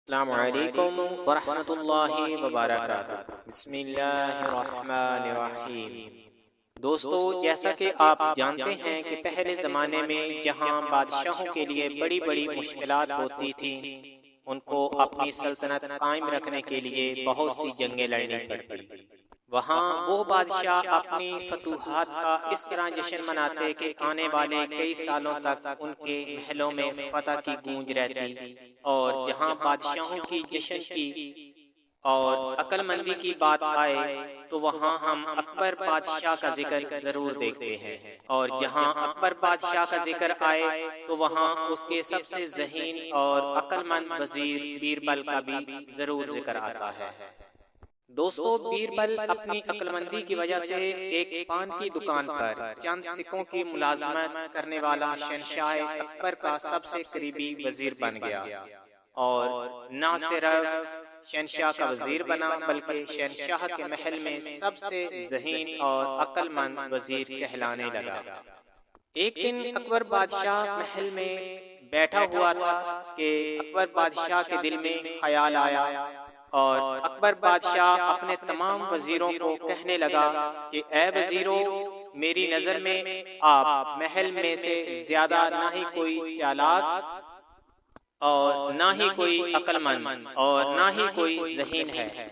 السلام علیکم ورحمۃ اللہ وبرکاتہ۔ بسم اللہ الرحمن الرحیم۔ دوستو، جیسا کہ آپ جانتے ہیں کہ پہلے زمانے میں جہاں بادشاہوں کے لیے بڑی بڑی مشکلات ہوتی تھیں، ان کو اپنی سلطنت قائم رکھنے کے لیے بہت سی جنگیں لڑنی پڑتی۔ وہاں وہ بادشاہ اپنی فتوحات کا اس طرح جشن مناتے کہ آنے والے کئی سالوں تک ان کے محلوں میں فتح کی گونج رہتی، اور جہاں بادشاہوں کی جشن کی اور عقل مندی کی بات آئے تو وہاں ہم اکبر بادشاہ کا ذکر ضرور دیکھتے ہیں، اور جہاں اکبر بادشاہ کا ذکر آئے تو وہاں اس کے سب سے ذہین اور عقل مند وزیر بیربل کا بھی ضرور ذکر آتا ہے۔ دوستو، بیربل اپنی عقل مندی کی وجہ سے ایک پان کی دکان پر چند سکوں کی ملازمت کرنے والا شہنشاہ اکبر کا سب سے قریبی وزیر بن گیا، اور نہ صرف شہنشاہ کا وزیر بنا بلکہ شہنشاہ کے محل میں سب سے ذہین اور عقل مند وزیر کہلانے لگا۔ ایک دن اکبر بادشاہ محل میں بیٹھا ہوا تھا کہ اکبر بادشاہ کے دل میں خیال آیا، اور اکبر بادشاہ اپنے تمام وزیروں کو کہنے لگا کہ اے وزیروں، میری نظر میں آپ محل میں سے زیادہ نہ ہی کوئی چالاک اور نہ ہی کوئی عقل مند اور نہ ہی کوئی ذہین ہے،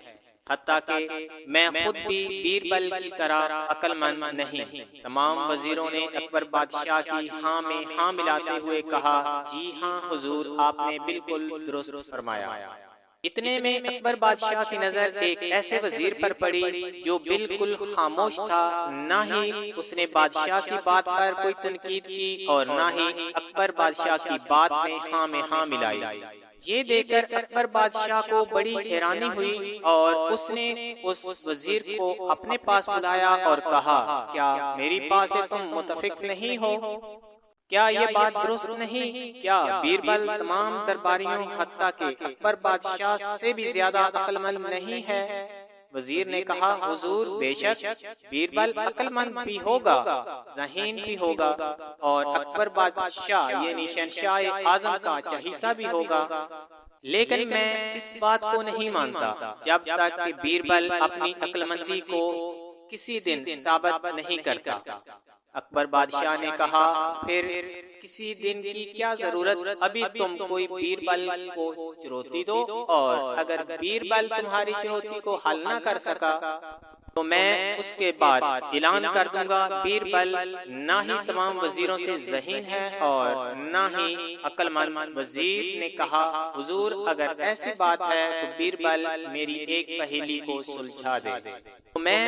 حتیٰ کہ میں خود بھی بیربل کی طرح عقل مند نہیں۔ تمام وزیروں نے اکبر بادشاہ کی ہاں میں ہاں ملاتے ہوئے کہا، جی ہاں حضور، آپ نے بالکل درست فرمایا۔ اتنے میں اکبر بادشاہ کی نظر ایک ایسے وزیر پر پڑی جو بالکل خاموش تھا، نہ ہی اس نے بادشاہ کی بات پر کوئی تنقید کی اور نہ ہی اکبر بادشاہ کی بات میں ہاں ملائی۔ یہ دیکھ کر اکبر بادشاہ کو بڑی حیرانی ہوئی، اور اس نے اس وزیر کو اپنے پاس بلایا اور کہا، کیا میری بات سے تم متفق نہیں ہو؟ کیا یہ بات درست نہیں؟ کیا بیربل تمام درباریوں حتیٰ کہ اکبر بادشاہ سے بھی زیادہ عقل مند نہیں ہے؟ وزیر نے کہا، حضور، بے شک بیربل عقل مند بھی ہوگا، ذہین بھی ہوگا، اور اکبر بادشاہ یعنی شہنشاہ اعظم کا چہیتا بھی ہوگا، لیکن میں اس بات کو نہیں مانتا جب تک کہ بیربل اپنی عقل مندی کو کسی دن ثابت نہیں کرتا۔ اکبر بادشاہ نے کہا، پھر کسی دن کی کیا ضرورت، ابھی تم کوئی بیربل کو چنوتی دو، اور اگر بیربل تمہاری چنوتی کو حل نہ کر سکا تو میں اس کے بعد اعلان کر دوں گا، بیربل نہ ہی تمام وزیروں سے ذہین ہے اور نہ ہی عقل مند۔ وزیر نے کہا، حضور، اگر ایسی بات ہے تو بیربل میری ایک پہیلی کو سلجھا دے تو میں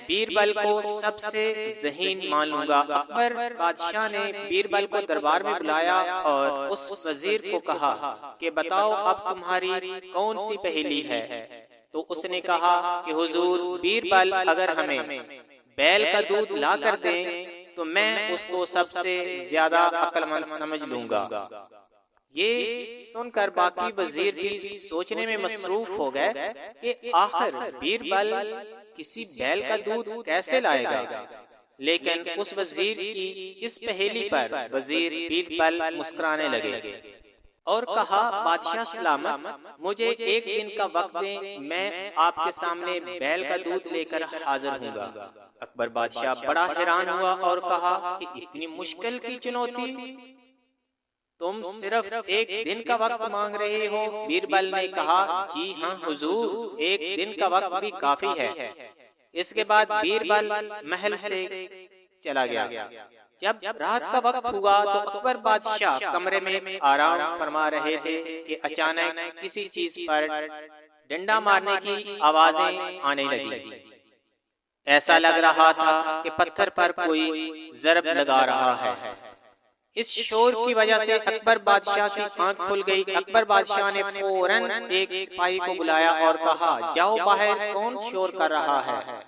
بیربل کو سب سے ذہین مان لوں گا۔ اکبر بادشاہ نے بیربل کو دربار میں بلایا اور اس وزیر کو کہا کہ بتاؤ اب تمہاری کون سی پہیلی ہے؟ تو اس نے کہا کہ حضور، بیربل اگر ہمیں بیل کا دودھ لا کر دیں تو میں اس کو سب سے زیادہ عقل مند سمجھ لوں گا۔ یہ سن کر باقی وزیر بھی سوچنے میں مصروف ہو گئے کہ آخر بیربل کسی بیل کا دودھ کیسے لائے گا، لیکن اس وزیر کی اس پہیلی پر وزیر بیربل مسکرانے لگے اور کہا، بادشاہ سلامت، مجھے ایک دن کا وقت دیں، میں آپ کے سامنے بیل کا دودھ لے کر حاضر ہوں گا۔ اکبر بادشاہ بڑا حیران ہوا اور کہا کہ اتنی مشکل کی چنوتی، تم صرف ایک دن کا وقت مانگ رہے ہو؟ بیربل نے کہا، جی ہاں حضور، ایک دن کا وقت بھی کافی ہے۔ اس کے بعد بیربل محل سے چلا گیا۔ جب رات کا وقت ہوا تو اکبر بادشاہ کمرے میں آرام فرما رہے تھے کہ اچانک کسی چیز پر ڈنڈا مارنے کی آوازیں آنے لگی۔ ایسا لگ رہا تھا کہ پتھر پر کوئی ضرب لگا رہا ہے۔ اس شور کی وجہ سے اکبر بادشاہ کی آنکھ کھل گئی۔ اکبر بادشاہ نے فوراً ایک سپاہی کو بلایا اور کہا، جاؤ باہر، کون شور کر رہا ہے؟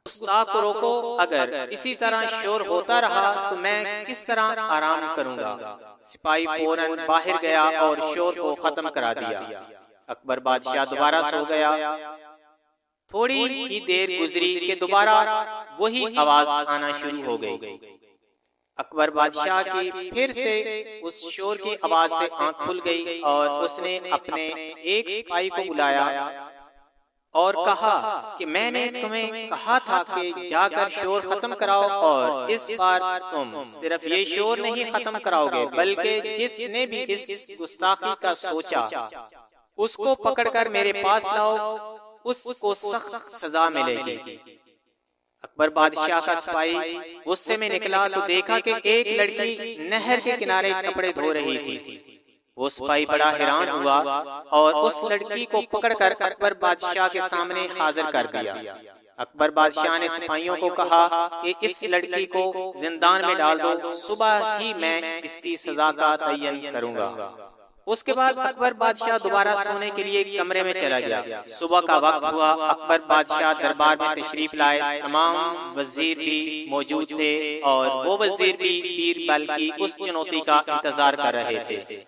گستاخ کو روکو، اگر اسی طرح شور ہوتا رہا تو میں کس طرح آرام کروں گا؟ سپاہی فوراً باہر گیا اور شور کو ختم کرا دیا۔ اکبر بادشاہ دوبارہ سو گیا۔ تھوڑی ہی دیر گزری کہ دوبارہ وہی آواز آنا شروع ہو گئی۔ اکبر بادشاہ کی پھر سے اس شور کی آواز سے آنکھ کھل گئی اور اس نے اپنے ایک سپاہی کو بلایا اور کہا کہ میں نے تمہیں کہا تھا کہ جا کر شور ختم کراؤ، اور اس بار تم صرف یہ شور نہیں ختم کراؤ گے بلکہ جس نے بھی اس گستاخی کا سوچا اس کو پکڑ کر میرے پاس لاؤ، اس کو سخت سزا ملے گی۔ اکبر بادشاہ کا سپاہی غصے میں نکلا تو دیکھا کہ ایک لڑکی نہر کے کنارے کپڑے دھو رہی تھی۔ وہ سپاہی بڑا حیران ہوا اور اس لڑکی کو پکڑ کر اکبر بادشاہ کے سامنے حاضر کر دیا۔ اکبر بادشاہ نے سپاہیوں کو کہا کہ اس لڑکی کو زندان میں ڈال دو، صبح ہی میں اس کی سزا کا تعین کروں گا۔ اس کے بعد اکبر بادشاہ دوبارہ سونے کے لیے کمرے میں چلا گیا۔ صبح کا وقت ہوا، اکبر بادشاہ دربار میں تشریف لائے۔ تمام وزیر بھی موجود تھے اور وہ وزیر بھی بیربل کی اس چنوتی کا انتظار کر رہے تھے،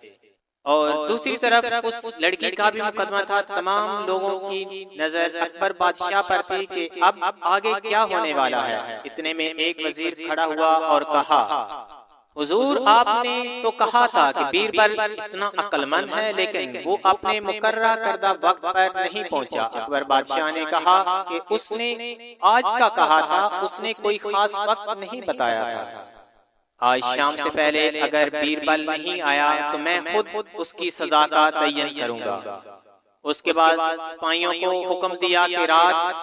اور دوسری طرف اس لڑکی کا بھی مقدمہ تھا۔ تمام لوگوں کی نظر اکبر بادشاہ پر تھی کہ اب آگے کیا ہونے والا ہے۔ اتنے میں ایک وزیر کھڑا ہوا اور کہا، حضور آپ نے تو کہا تھا کہ بیربل اتنا عقل مند ہے لیکن وہ اپنے مقررہ کردہ وقت پر نہیں پہنچا۔ اکبر بادشاہ نے کہا کہ اس نے آج کا کہا تھا، اس نے کوئی خاص وقت نہیں بتایا تھا۔ آج شام سے پہلے اگر بیربل نہیں آیا تو میں خود اس کی سزا کا تعین کروں گا۔ اس کے بعد سپاہیوں کو حکم دیا کہ رات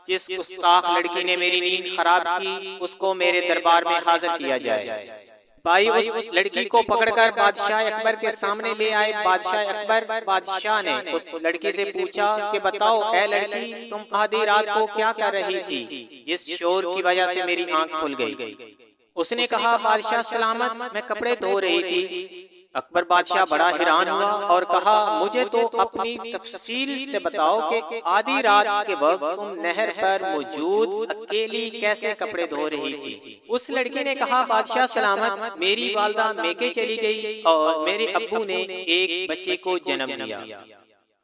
جس گستاخ لڑکی نے میری نیند خراب کی اس کو میرے دربار میں حاضر کیا جائے۔ سپاہی اس لڑکی کو پکڑ کر بادشاہ اکبر کے سامنے لے آئے۔ بادشاہ نے اس لڑکی سے پوچھا کہ بتاؤ اے لڑکی، تم آدھی رات کو کیا کر رہی تھی جس شور کی وجہ سے میری آنکھ کھل گئی؟ اس نے کہا، بادشاہ سلامت، میں کپڑے دھو رہی تھی۔ اکبر بادشاہ بڑا حیران ہوا اور کہا، مجھے تو اپنی تفصیل سے بتاؤ کہ آدھی رات کے وقت تم نہر پر موجود اکیلی کیسے کپڑے دھو رہی تھی؟ اس لڑکی نے کہا، بادشاہ سلامت، میری والدہ میکے چلی گئی اور میرے ابو نے ایک بچے کو جنم دیا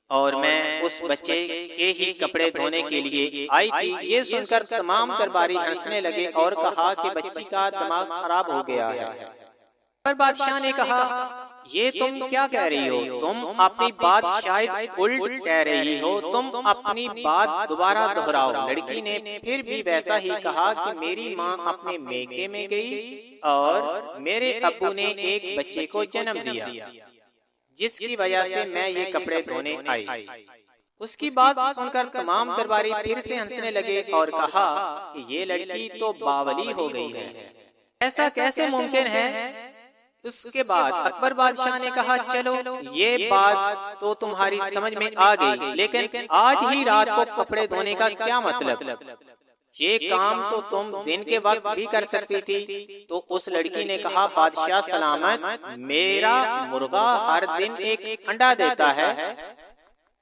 اور میں اس بچے کے ہی کپڑے دھونے کے لیے آئی تھی۔ یہ سن کر تمام درباری ہنسنے لگے اور کہا کہ بچی کا دماغ خراب ہو گیا ہے۔ پر بادشاہ نے کہا، یہ تم کیا کہہ رہی ہو؟ تم اپنی بات شاید الٹ کہہ رہی ہو، تم اپنی بات دوبارہ دہراؤ۔ لڑکی نے پھر بھی ویسا ہی کہا کہ میری ماں اپنے میکے میں گئی اور میرے ابو نے ایک بچے کو جنم دیا جس کی وجہ سے میں یہ کپڑے دھونے آئی۔ اس کی بات سن کر تمام درباری پھر سے ہنسنے لگے اور کہا کہ یہ لڑکی تو باولی ہو گئی ہے، ایسا کیسے ممکن ہے؟ اس کے بعد اکبر بادشاہ نے کہا، چلو یہ بات تو تمہاری سمجھ میں آ گئی، لیکن آج ہی رات کو کپڑے دھونے کا کیا مطلب؟ یہ کام تو تم دن کے وقت بھی کر سکتی تھی۔ تو اس لڑکی نے کہا، بادشاہ سلامت، میرا مرغا ہر دن ایک انڈا دیتا ہے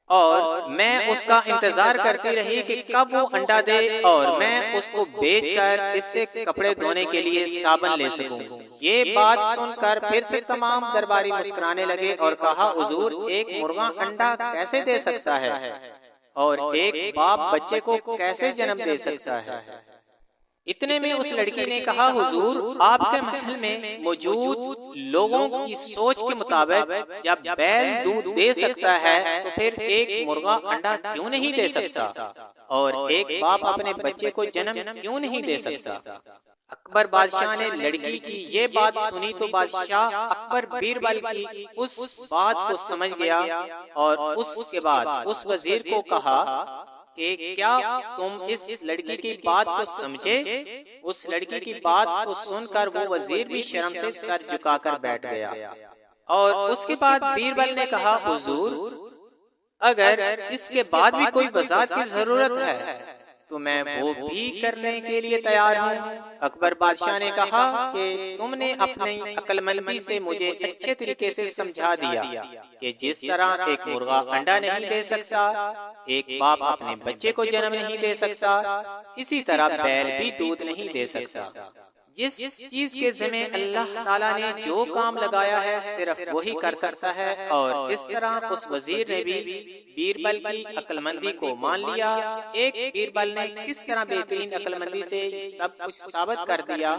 اور میں اس کا انتظار کرتی رہی کہ کب وہ انڈا دے اور میں اس کو بیچ کر اس سے کپڑے دھونے کے لیے صابن لے سکوں۔ یہ بات سن کر پھر سے تمام درباری مسکرانے لگے اور کہا، حضور ایک مرغا انڈا کیسے دے سکتا ہے اور ایک باپ بچے کو کیسے جنم دے سکتا ہے؟ اتنے میں اس لڑکی نے کہا، حضور آپ کے محل میں موجود لوگوں کی سوچ کے مطابق جب بیل دودھ دے سکتا ہے تو پھر ایک مرغا انڈا کیوں نہیں دے سکتا اور ایک باپ اپنے بچے کو جنم کیوں نہیں دے سکتا؟ اکبر بادشاہ نے لڑکی کی یہ بات سنی تو بادشاہ اکبر بیربل کی اس بات کو سمجھ گیا اور اس کے بعد اس وزیر کو کہا کہ کیا تم اس لڑکی کی بات کو سمجھے؟ اس لڑکی کی بات کو سن کر وہ وزیر بھی شرم سے سر جھکا کر بیٹھ گیا۔ اور اس کے بعد بیربل نے کہا، حضور اگر اس کے بعد بھی کوئی وضاحت کی ضرورت ہے تو میں وہ بھی کرنے کے لیے تیار ہوں۔ اکبر بادشاہ نے کہا کہ تم نے اپنی عقل مندی سے مجھے اچھے طریقے سے سمجھا دیا کہ جس طرح ایک مرغا انڈا نہیں دے سکتا، ایک باپ اپنے بچے کو جنم نہیں دے سکتا، اسی طرح بیل بھی دودھ نہیں دے سکتا۔ جس چیز کے ذمہ اللہ تعالیٰ نے جو کام لگایا ہے صرف وہی کر سکتا ہے، اور اس طرح اس وزیر نے بھی بیربل کی عقل مندی کو مان لیا۔ ایک بیربل نے کس طرح بہترین عقل مندی سے سب کچھ ثابت کر دیا۔